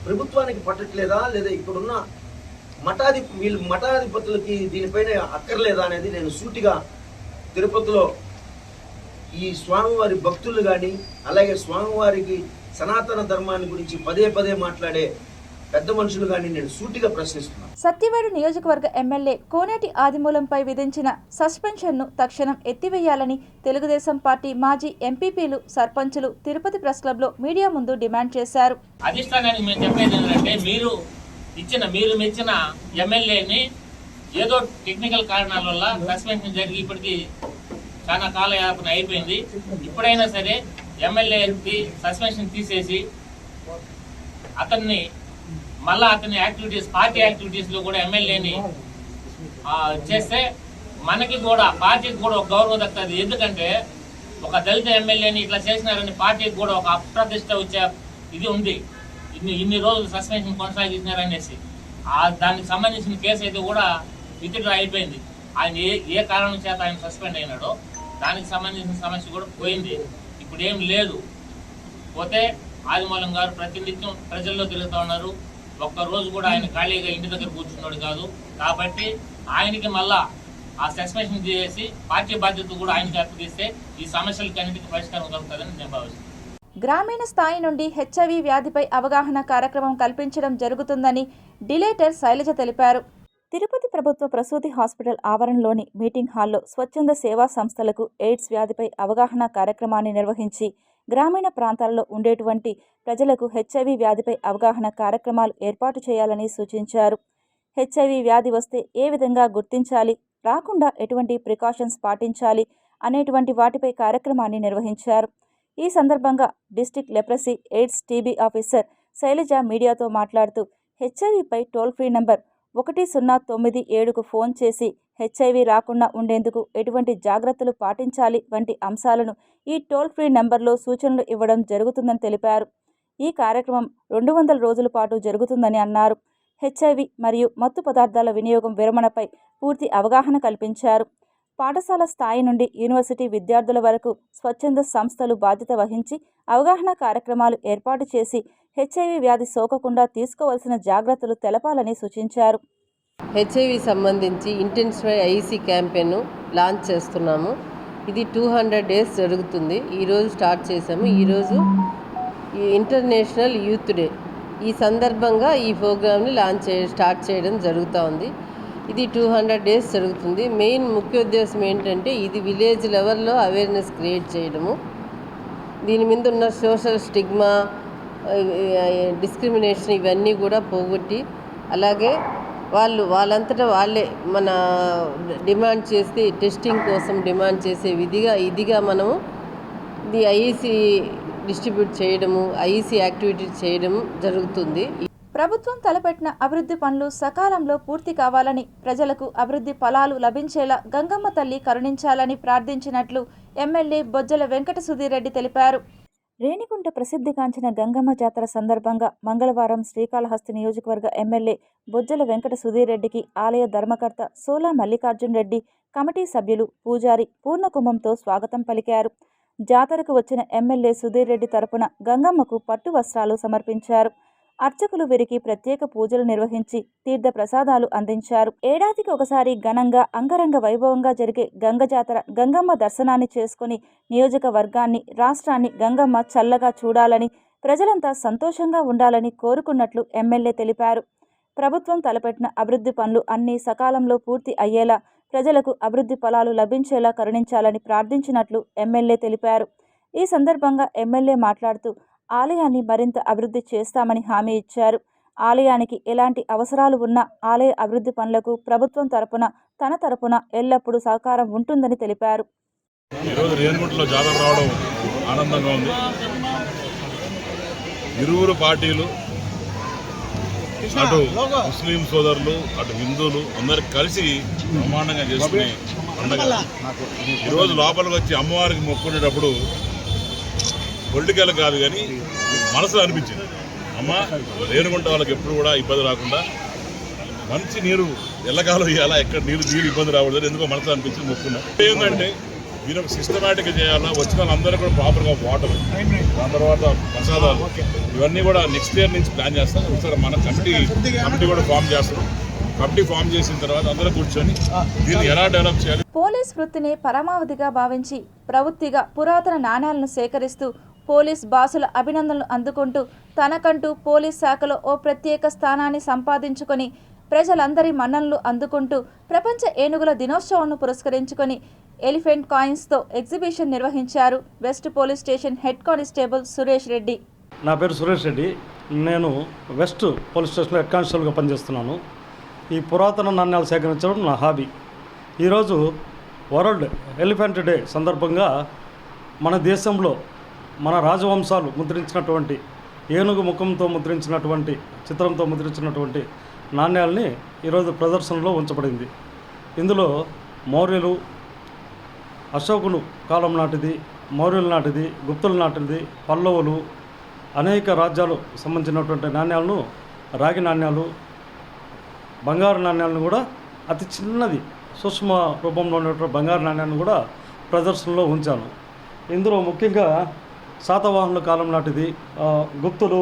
ప్రభుత్వానికి పట్టట్లేదా, లేదా ఇక్కడున్న మఠాధిపతులకి దీనిపైన అక్కర్లేదా అనేది నేను సూటిగా తిరుపతిలో ఈ స్వామివారి భక్తులు కానీ, అలాగే స్వామివారికి సనాతన ధర్మాన్ని గురించి పదే పదే మాట్లాడే పెద్ద మనుషులు కానీ నేను సూటిగా ప్రశ్నిస్తున్నాను. సత్యవేడు నియోజకవర్గ ఎమ్మెల్యే కోనేటి ఆదిమూలంపై విధించిన సస్పెన్షన్ను తక్షణం ఎత్తివేయాలని తెలుగుదేశం పార్టీ మాజీ ఎంపీపీలు, సర్పంచులు తిరుపతి ప్రెస్ క్లబ్లో మీడియా ముందు డిమాండ్ చేశారు. అధిష్టానానికి మేము చెప్పేది ఏంటంటే, మీరు మెచ్చిన ఎమ్మెల్యేని ఏదో టెక్నికల్ కారణాల వల్ల సస్పెన్షన్ జరిగి ఇప్పటికీ చాలా కాలయాపన అయిపోయింది. ఇప్పుడైనా సరే ఎమ్మెల్యేకి సస్పెన్షన్ తీసేసి అతన్ని మళ్ళా అతని యాక్టివిటీస్, పార్టీ యాక్టివిటీస్లో కూడా ఎమ్మెల్యేని చేస్తే మనకి కూడా, పార్టీకి కూడా ఒక గౌరవం దక్కుతుంది. ఎందుకంటే ఒక దళిత ఎమ్మెల్యేని ఇట్లా చేసినారని పార్టీకి కూడా ఒక అప్రతిష్ట వచ్చే ఇది ఉంది. ఇన్ని రోజులు సస్పెన్షన్ కొనసాగించినారనేసి దానికి సంబంధించిన కేసు అయితే కూడా విత్డ్రా అయిపోయింది. ఆయన ఏ కారణం చేత ఆయన సస్పెండ్ అయినాడో దానికి సంబంధించిన సమస్య కూడా పోయింది. ఇప్పుడు ఏం లేదు. పోతే ఆదిమూలం గారు ప్రతినిత్యం ప్రజల్లో తిరుగుతూ ఉన్నారు. ఒక్కరోజు కూడా ఆయన ఖాళీగా ఇంటి దగ్గర కూర్చున్నాడు కాదు. కాబట్టి ఆయనకి మళ్ళా ఆ సస్పెన్షన్ చేసి పార్టీ బాధ్యత కూడా ఆయనకి అప్పగిస్తే ఈ సమస్యలకి అన్నిటికీ పరిష్కారం కలుగుతుందని నేను భావిస్తున్నాను. గ్రామీణ స్థాయి నుండి హెచ్ఐవి వ్యాధిపై అవగాహన కార్యక్రమం కల్పించడం జరుగుతుందని డిలేటర్ శైలజ తెలిపారు. తిరుపతి ప్రభుత్వ ప్రసూతి హాస్పిటల్ ఆవరణలోని మీటింగ్ హాల్లో స్వచ్ఛంద సేవా సంస్థలకు ఎయిడ్స్ వ్యాధిపై అవగాహన కార్యక్రమాన్ని నిర్వహించి గ్రామీణ ప్రాంతాలలో ఉండేటువంటి ప్రజలకు హెచ్ఐవి వ్యాధిపై అవగాహన కార్యక్రమాలు ఏర్పాటు చేయాలని సూచించారు. హెచ్ఐవి వ్యాధి వస్తే ఏ విధంగా గుర్తించాలి, రాకుండా ఎటువంటి ప్రికాషన్స్ పాటించాలి అనేటువంటి వాటిపై కార్యక్రమాన్ని నిర్వహించారు. ఈ సందర్భంగా district leprosy AIDS TB officer Sailaja మీడియాతో మాట్లాడుతూ హెచ్ఐవిపై టోల్ ఫ్రీ నంబర్ 1097కు ఫోన్ చేసి హెచ్ఐవి రాకుండా ఉండేందుకు ఎటువంటి జాగ్రత్తలు పాటించాలి వంటి అంశాలను ఈ టోల్ ఫ్రీ నంబర్లో సూచనలు ఇవ్వడం జరుగుతుందని తెలిపారు. ఈ కార్యక్రమం 200 రోజుల పాటు జరుగుతుందని అన్నారు. హెచ్ఐవి మరియు మత్తు పదార్థాల వినియోగం విరమణపై పూర్తి అవగాహన కల్పించారు. పాఠశాల స్థాయి నుండి యూనివర్సిటీ విద్యార్థుల వరకు స్వచ్ఛంద సంస్థలు బాధ్యత వహించి అవగాహన కార్యక్రమాలు ఏర్పాటు చేసి హెచ్ఐవి వ్యాధి సోకకుండా తీసుకోవాల్సిన జాగ్రత్తలు తెలపాలని సూచించారు. హెచ్ఐవి సంబంధించి ఇంటెన్సిఫై ఐసీ క్యాంపెయిన్ లాంచ్ చేస్తున్నాము. ఇది 200 డేస్ జరుగుతుంది. ఈరోజు స్టార్ట్ చేసాము. ఈరోజు ఇంటర్నేషనల్ యూత్ డే. ఈ సందర్భంగా ఈ ప్రోగ్రామ్ని స్టార్ట్ చేయడం జరుగుతూ ఉంది. ఇది 200 డేస్ జరుగుతుంది. మెయిన్ ముఖ్య ఉద్దేశం ఏంటంటే ఇది విలేజ్ లెవెల్లో అవేర్నెస్ క్రియేట్ చేయడము, దీని మీద ఉన్న సోషల్ స్టిగ్మా, డిస్క్రిమినేషన్ ఇవన్నీ కూడా పోగొట్టి, అలాగే వాళ్ళంతటా వాళ్ళే మన డిమాండ్ చేసి టెస్టింగ్ కోసం డిమాండ్ చేసే ఇదిగా మనము ఇది ఐఈసీ డిస్ట్రిబ్యూట్ చేయడము, ఐఈసీ యాక్టివిటీ చేయడం జరుగుతుంది. ప్రభుత్వం తలపెట్టిన అభివృద్ధి పనులు సకాలంలో పూర్తి కావాలని, ప్రజలకు అభివృద్ధి ఫలాలు లభించేలా గంగమ్మ తల్లి కరుణించాలని ప్రార్థించినట్లు ఎమ్మెల్యే బొజ్జల వెంకట సుధీర్ రెడ్డి తెలిపారు. రేణిగుంట ప్రసిద్ధిగాంచిన గంగమ్మ జాతర సందర్భంగా మంగళవారం శ్రీకాళహస్తి నియోజకవర్గ ఎమ్మెల్యే బొజ్జల వెంకట సుధీర్ రెడ్డికి ఆలయ ధర్మకర్త సోలా మల్లికార్జున్ రెడ్డి, కమిటీ సభ్యులు, పూజారి పూర్ణకుంభంతో స్వాగతం పలికారు. జాతరకు వచ్చిన ఎమ్మెల్యే సుధీర్ రెడ్డి తరపున గంగమ్మకు పట్టు వస్త్రాలు సమర్పించారు. అర్చకులు వీరికి ప్రత్యేక పూజలు నిర్వహించి తీర్థ ప్రసాదాలు అందించారు. ఏడాదికి ఒకసారి ఘనంగా అంగరంగ వైభవంగా జరిగే గంగ జాతర గంగమ్మ దర్శనాన్ని చేసుకుని నియోజకవర్గాన్ని, రాష్ట్రాన్ని గంగమ్మ చల్లగా చూడాలని, ప్రజలంతా సంతోషంగా ఉండాలని కోరుకున్నట్లు ఎమ్మెల్యే తెలిపారు. ప్రభుత్వం తలపెట్టిన అభివృద్ధి పనులు అన్నీ సకాలంలో పూర్తి అయ్యేలా, ప్రజలకు అభివృద్ధి ఫలాలు లభించేలా కరుణించాలని ప్రార్థించినట్లు ఎమ్మెల్యే తెలిపారు. ఈ సందర్భంగా ఎమ్మెల్యే మాట్లాడుతూ ఆలయాన్ని మరింత అభివృద్ధి చేస్తామని హామీ ఇచ్చారు. ఆలయానికి ఎలాంటి అవసరాలు ఉన్నా ఆలయ అభివృద్ధి పనులకు ప్రభుత్వం తన తరపున ఎల్లప్పుడూ సహకారం ఉంటుందని తెలిపారు. ఈరోజు రేణిగుంటలో జాతర రావడం ఆనందంగా ఉంది. ఇరువురు పార్టీలు, అటు ముస్లిం సోదరులు, అటు హిందువులు అందరు కలిసి బ్రహ్మాండంగా చేసుకునే పండుగ. ఈరోజు లోపలికి వచ్చి అమ్మవారికి మొక్కునేటప్పుడు పొలిటికల్ కాదు కానీ మనసులో అనిపించింది, అమ్మ రేణిగుంట వాళ్ళకి ఎప్పుడు కూడా ఇబ్బంది రాకుండా మంచి నీరు ఎల్లకాలం ఇవ్వాలా, ఎక్కడ నీరు ఇబ్బంది రాకూడదు, ఎందుకో మనసులో అనిపించింది, మొక్కున్నా. ఏంటంటే మీరు ఒక సిస్టమేటిక్గా చేయాలా, వచ్చిన వాళ్ళందరూ కూడా ప్రాపర్గా వాటర్, దాని తర్వాత ప్రసాదాలు, ఇవన్నీ కూడా నెక్స్ట్ ఇయర్ నుంచి ప్లాన్ చేస్తాం. ఒకసారి మన కమిటీ కూడా ఫామ్ చేస్తాం. కమిటీ ఫామ్ చేసిన తర్వాత అందరూ కూర్చొని దీన్ని ఎలా డెవలప్ చేయాలి. పోలీస్ వృత్తిని పరమావధిగా భావించి ప్రవృత్తిగా పురాతన నాణ్యాలను సేకరిస్తూ పోలీస్ బాసుల అభినందనలు అందుకుంటూ తనకంటూ పోలీస్ శాఖలో ఓ ప్రత్యేక స్థానాన్ని సంపాదించుకొని ప్రజలందరి మన్ననలు అందుకుంటూ ప్రపంచ ఏనుగుల దినోత్సవాన్ని పురస్కరించుకొని ఎలిఫెంట్ కాయిన్స్తో ఎగ్జిబిషన్ నిర్వహించారు west police station head constable Suresh Reddy. నా పేరు సురేష్ రెడ్డి. నేను వెస్ట్ పోలీస్ స్టేషన్లో హెడ్ కానిస్టేబుల్గా పనిచేస్తున్నాను. ఈ పురాతన నాణ్యాలు సేకరించడం నా హాబీ. ఈరోజు వరల్డ్ ఎలిఫెంట్ డే సందర్భంగా మన దేశంలో మన రాజవంశాలు ముద్రించినటువంటి ఏనుగు ముఖంతో ముద్రించినటువంటి చిత్రంతో ముద్రించినటువంటి నాణ్యాలని ఈరోజు ప్రదర్శనలో ఉంచబడింది. ఇందులో మౌర్యులు, అశోకులు కాలం నాటిది, మౌర్యుల నాటిది, గుప్తుల నాటిది, పల్లవులు, అనేక రాజ్యాలు సంబంధించినటువంటి నాణ్యాలను, రాగి నాణ్యాలు, బంగారు నాణ్యాలను కూడా అతి చిన్నది సూక్ష్మ రూపంలో ఉన్నటువంటి బంగారు నాణ్యాలను కూడా ప్రదర్శనలో ఉంచాను. ఇందులో ముఖ్యంగా శాతవాహనుల కాలం నాటిది, గుప్తులు,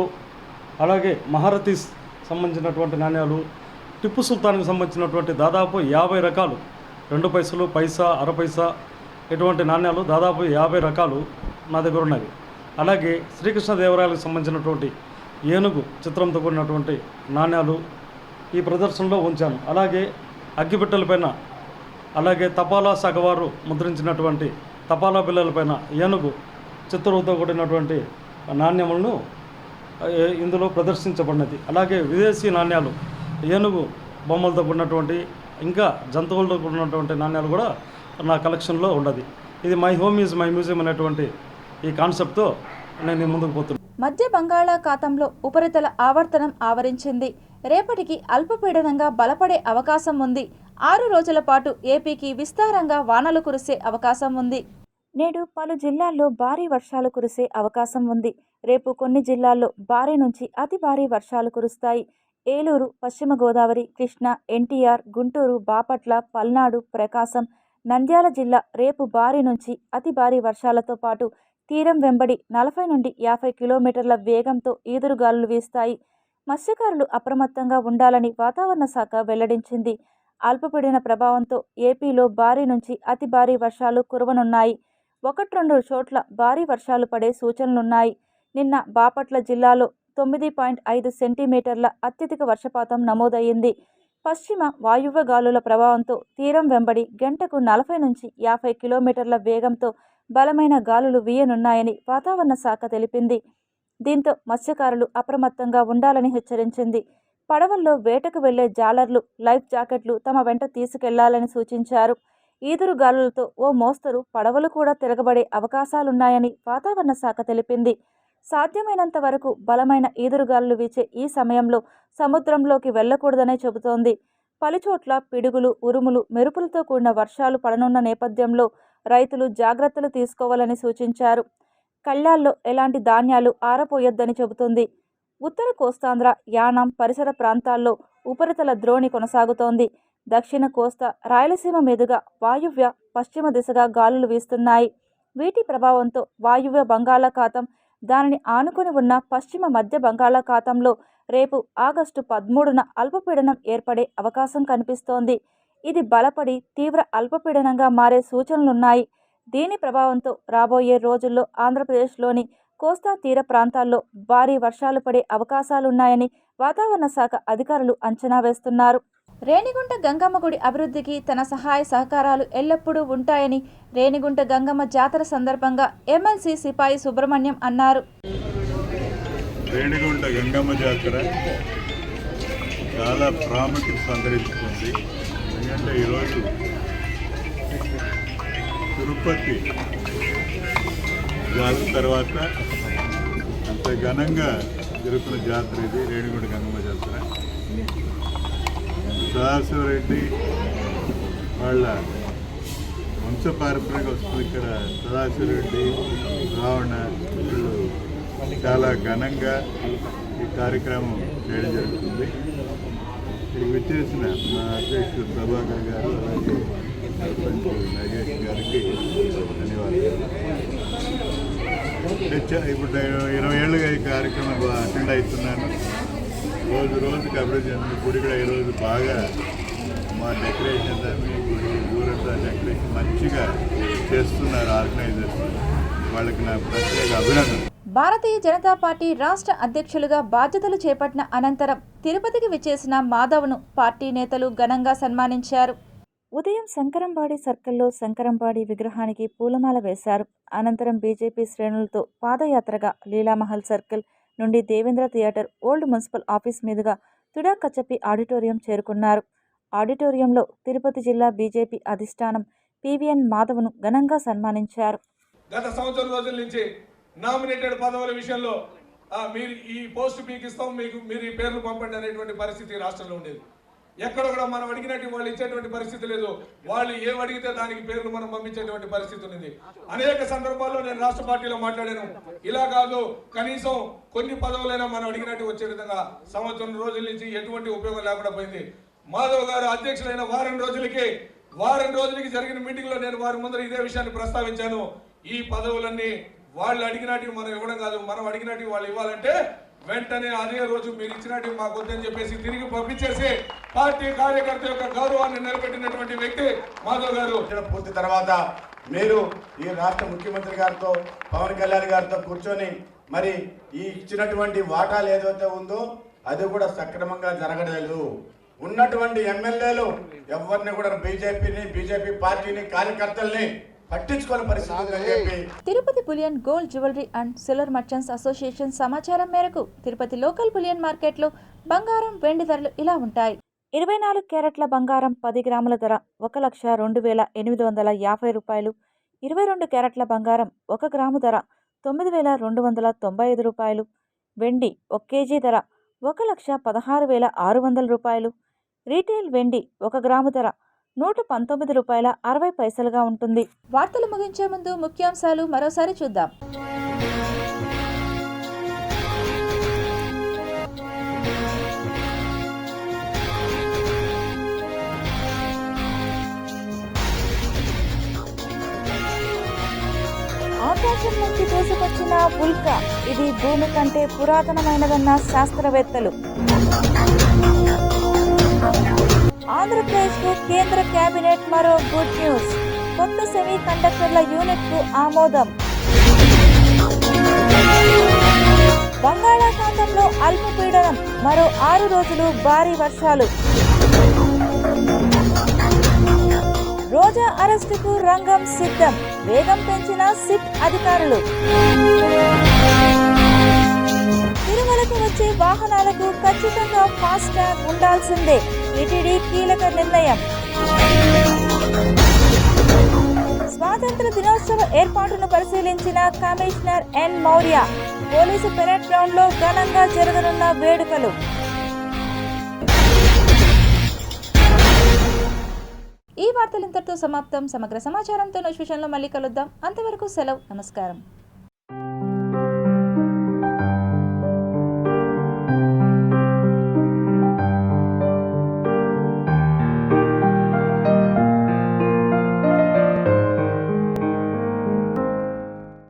అలాగే మహారథీస్ సంబంధించినటువంటి నాణ్యాలు, టిప్పు సుల్తాన్కి సంబంధించినటువంటి దాదాపు 50 రకాలు, 2 పైసలు, పైసా, అర పైసా ఇటువంటి నాణ్యాలు దాదాపు 50 రకాలు నా దగ్గర ఉన్నవి. అలాగే శ్రీకృష్ణదేవరాయలకు సంబంధించినటువంటి ఏనుగు చిత్రంతో కూడినటువంటి నాణ్యాలు ఈ ప్రదర్శనలో ఉంచాను. అలాగే అగ్గిపెట్టెలపైన, అలాగే తపాలా శాఖ వారు ముద్రించినటువంటి తపాలా బిళ్ళలపైన ఏనుగు చిత్రంతో కూడినటువంటి నాణ్యములను ఇందులో ప్రదర్శించబడినది. అలాగే విదేశీ నాణ్యాలు, ఏనుగు బొమ్మలతో కూడినటువంటి ఇంకా జంతువులతో కూడినటువంటి నాణ్యాలు కూడా నా కలెక్షన్లో ఉన్నది. ఇది my home is my museum అనేటువంటి ఈ కాన్సెప్ట్తో నేను ముందుకు పోతున్నాను. మధ్య బంగాళాఖాతంలో ఉపరితల ఆవర్తనం ఆవరించింది. రేపటికి అల్పపీడనంగా బలపడే అవకాశం ఉంది. 6 రోజుల పాటు ఏపీకి విస్తారంగా వానలు కురిసే అవకాశం ఉంది. నేడు పలు జిల్లాల్లో భారీ వర్షాలు కురిసే అవకాశం ఉంది. రేపు కొన్ని జిల్లాల్లో భారీ నుంచి అతి భారీ వర్షాలు కురుస్తాయి. ఏలూరు, పశ్చిమ గోదావరి, కృష్ణా, ఎన్టీఆర్, గుంటూరు, బాపట్ల, పల్నాడు, ప్రకాశం, నంద్యాల జిల్లా రేపు భారీ నుంచి అతి భారీ వర్షాలతో పాటు తీరం వెంబడి 40 నుండి 50 కిలోమీటర్ల వేగంతో ఈదురుగాలులు వీస్తాయి. మత్స్యకారులు అప్రమత్తంగా ఉండాలని వాతావరణ శాఖ వెల్లడించింది. అల్పపీడన ప్రభావంతో ఏపీలో భారీ నుంచి అతి భారీ వర్షాలు కురవనున్నాయి. 1-2 చోట్ల భారీ వర్షాలు పడే సూచనలున్నాయి. నిన్న బాపట్ల జిల్లాలో 9.5 సెంటీమీటర్ల అత్యధిక వర్షపాతం నమోదయ్యింది. పశ్చిమ వాయువ్య గాలుల ప్రభావంతో తీరం వెంబడి గంటకు 40 నుంచి 50 కిలోమీటర్ల వేగంతో బలమైన గాలులు వీయనున్నాయని వాతావరణ శాఖ తెలిపింది. దీంతో మత్స్యకారులు అప్రమత్తంగా ఉండాలని హెచ్చరించింది. పడవల్లో వేటకు వెళ్లే జాలర్లు లైఫ్ జాకెట్లు తమ వెంట తీసుకెళ్లాలని సూచించారు. ఈదురు గాలులతో ఓ మోస్తరు పడవలు కూడా తిరగబడే అవకాశాలున్నాయని వాతావరణ శాఖ తెలిపింది. సాధ్యమైనంత వరకు బలమైన ఈదురుగాలులు వీచే ఈ సమయంలో సముద్రంలోకి వెళ్లకూడదనే చెబుతోంది. పలుచోట్ల పిడుగులు, ఉరుములు, మెరుపులతో కూడిన వర్షాలు పడనున్న నేపథ్యంలో రైతులు జాగ్రత్తలు తీసుకోవాలని సూచించారు. కళ్యాల్లో ఎలాంటి ధాన్యాలు ఆరపోయొద్దని చెబుతుంది. ఉత్తర కోస్తాంధ్ర, యానాం పరిసర ప్రాంతాల్లో ఉపరితల ద్రోణి కొనసాగుతోంది. దక్షిణ కోస్తా, రాయలసీమ మీదుగా వాయువ్య పశ్చిమ దిశగా గాలులు వీస్తున్నాయి. వీటి ప్రభావంతో వాయువ్య బంగాళాఖాతం, దానిని ఆనుకుని ఉన్న పశ్చిమ మధ్య బంగాళాఖాతంలో రేపు ఆగస్టు 13న అల్పపీడనం ఏర్పడే అవకాశం కనిపిస్తోంది. ఇది బలపడి తీవ్ర అల్పపీడనంగా మారే సూచనలున్నాయి. దీని ప్రభావంతో రాబోయే రోజుల్లో ఆంధ్రప్రదేశ్లోని కోస్తా తీర ప్రాంతాల్లో భారీ వర్షాలు పడే అవకాశాలున్నాయని వాతావరణ శాఖ అధికారులు అంచనా వేస్తున్నారు. రేణిగుంట గంగమ్మ గుడి అభివృద్ధికి తన సహాయ సహకారాలు ఎల్లప్పుడూ ఉంటాయని రేణిగుంట గంగమ్మ జాతర సందర్భంగా ఎమ్మెల్సీ సిపాయి సుబ్రహ్మణ్యం అన్నారు. రేణిగుంట గంగమ్మ జాతర చాలా ప్రాముఖ్యత సంతరించుకుంది. ఎందుకంటే ఈరోజు తిరుపతి జాతర తర్వాత అంత ఘనంగా జరుగుతున్న జాతర ఇది రేణిగుంట గంగమ్మ జాతర. సదాశివరెడ్డి వాళ్ళ వంశపారంపర్యంగా వస్తుంది. ఇక్కడ సదాశివరెడ్డి, రావణ వీళ్ళు చాలా ఘనంగా ఈ కార్యక్రమం చేయడం జరుగుతుంది. ఇక్కడికి వచ్చేసిన మా అధ్యక్షుడు ప్రభాకర్ గారు, అలాగే సర్పంచ్ నాగేష్ గారికి ధన్యవాదాలు. ఇప్పుడు 20 ఏళ్ళుగా ఈ కార్యక్రమం అటెండ్ అవుతున్నాను. రోజుకి అభివృద్ధి చెందింది. గుడి కూడా ఈరోజు బాగా మా డెకరేషన్ గుడి ఊరంతా డెకరేషన్ మంచిగా చేస్తున్నారు ఆర్గనైజర్స్. వాళ్ళకి నా ప్రత్యేక అభినందన. భారతీయ జనతా పార్టీ రాష్ట్ర అధ్యక్షులుగా బాధ్యతలు చేపట్టిన అనంతరం తిరుపతికి విచ్చేసిన మాధవ్ను పార్టీ నేతలు ఘనంగా సన్మానించారు. ఉదయం శంకరంబాడి సర్కిల్లో శంకరంబాడి విగ్రహానికి పూలమాల వేశారు. అనంతరం బీజేపీ శ్రేణులతో పాదయాత్రగా లీలామహల్ సర్కిల్ నుండి Devendra theatre, old municipal office మీదుగా తుడా కచపి ఆడిటోరియం చేరుకున్నారు. ఆడిటోరియంలో తిరుపతి జిల్లా బీజేపీ అధిష్టానం పివిఎన్ మాధవ్ను ఘనంగా సన్మానించారు. గత సంవత్సరం రోజుల నుంచి నామినేటెడ్ పదవుల విషయంలో మీరు ఈ పోస్ట్ మీకు ఇస్తాం, మీరు ఈ పేర్లు పంపండి అనేటువంటి పరిస్థితి రాష్ట్రంలో ఉండేది. ఎక్కడ కూడా మనం అడిగినట్టు వాళ్ళు ఇచ్చేటువంటి పరిస్థితి లేదు. వాళ్ళు ఏం అడిగితే దానికి పేర్లు మనం పంపించేటువంటి పరిస్థితి ఉంది. అనేక సందర్భాల్లో నేను రాష్ట్ర పార్టీలో మాట్లాడాను. ఇలా కాదు, కనీసం కొన్ని పదవులైనా మనం అడిగినట్టు వచ్చే విధంగా సంవత్సరం రోజుల నుంచి ఎటువంటి ఉపయోగం లేకుండా పోయింది. మాధవ్ గారు అధ్యక్షులైన వారం రోజులకి జరిగిన మీటింగ్ లో నేను వారి ముందర ఇదే విషయాన్ని ప్రస్తావించాను. ఈ పదవులన్నీ వాళ్ళు అడిగినట్టు మనం ఇవ్వడం కాదు, మనం అడిగినట్టు వాళ్ళు ఇవ్వాలంటే వెంటనే అదే రోజు మీరు ఇచ్చినట్టు మాకు వద్దని చెప్పేసి తిరిగి పంపించేసి పార్టీ కార్యకర్త యొక్క గౌరవాన్ని నిలబెట్టినటువంటి వ్యక్తి మాధవ్ గారు. పూర్తి తర్వాత మీరు ఈ రాష్ట్ర ముఖ్యమంత్రి గారితో, పవన్ కళ్యాణ్ గారితో కూర్చొని మరి ఈ ఇచ్చినటువంటి వాటాలు ఏదైతే ఉందో అది కూడా సక్రమంగా జరగలేదు. ఉన్నటువంటి ఎమ్మెల్యేలు ఎవరిని కూడా బీజేపీ పార్టీని, కార్యకర్తల్ని పట్టించుకోని పరిస్థితి. Tirupati bullion gold jewellery and silver merchants association సమాచారం మేరకు తిరుపతి లోకల్ బులియన్ మార్కెట్లో బంగారం, వెండి ధరలు ఇలా ఉంటాయి. 24 క్యారెట్ల బంగారం 10 గ్రాముల ధర 1,02,850 రూపాయలు. 22 క్యారెట్ల బంగారం 1 గ్రాము ధర 9,295 రూపాయలు. వెండి 1 కేజీ ధర 1,16,600 రూపాయలు. రీటైల్ వెండి 1 గ్రాము ధర 119 రూపాయల 60 పైసలుగా ఉంటుంది. వార్తలు ముగించే ముందు ముఖ్యాంశాలు మరోసారి చూద్దాం. ఆకాశం నుంచి దూసుకొచ్చిన ఉల్కా, ఇది భూమి కంటే పురాతనమైనదన్న శాస్త్రవేత్తలు. ఆంధ్రప్రదేశ్కు కేంద్ర కేబినెట్ మరో గుడ్ న్యూస్. కొత్త సెమీ కండక్టర్ల యూనిట్కు ఆమోదం. బంగాళాఖాతంలో అల్పపీడనం, మరో 6 రోజులు భారీ వర్షాలు. రోజా అరెస్టుకు రంగం సిద్ధం, వేగం పెంచిన సిట్ అధికారులు. తిరుమలకు వచ్చే వాహనాలకు ఖచ్చితంగా ఫాస్ట్ ట్యాగ్ ఉండాల్సిందే, టీటీడీ కీలక నిర్ణయం. స్వాతంత్ర దినోత్సవ ఏర్పాటును పరిశీలించిన commissioner N Maurya. Police parade ground లో ఘనంగా జరగనున్న వేడుకలు. ఈ వార్తలు ఇంతటితో సమాప్తం. సమగ్ర సమాచారంతో నెక్స్ట్ విషయంలో మళ్ళీ కలుద్దాం. అంతవరకు సెలవు, నమస్కారం.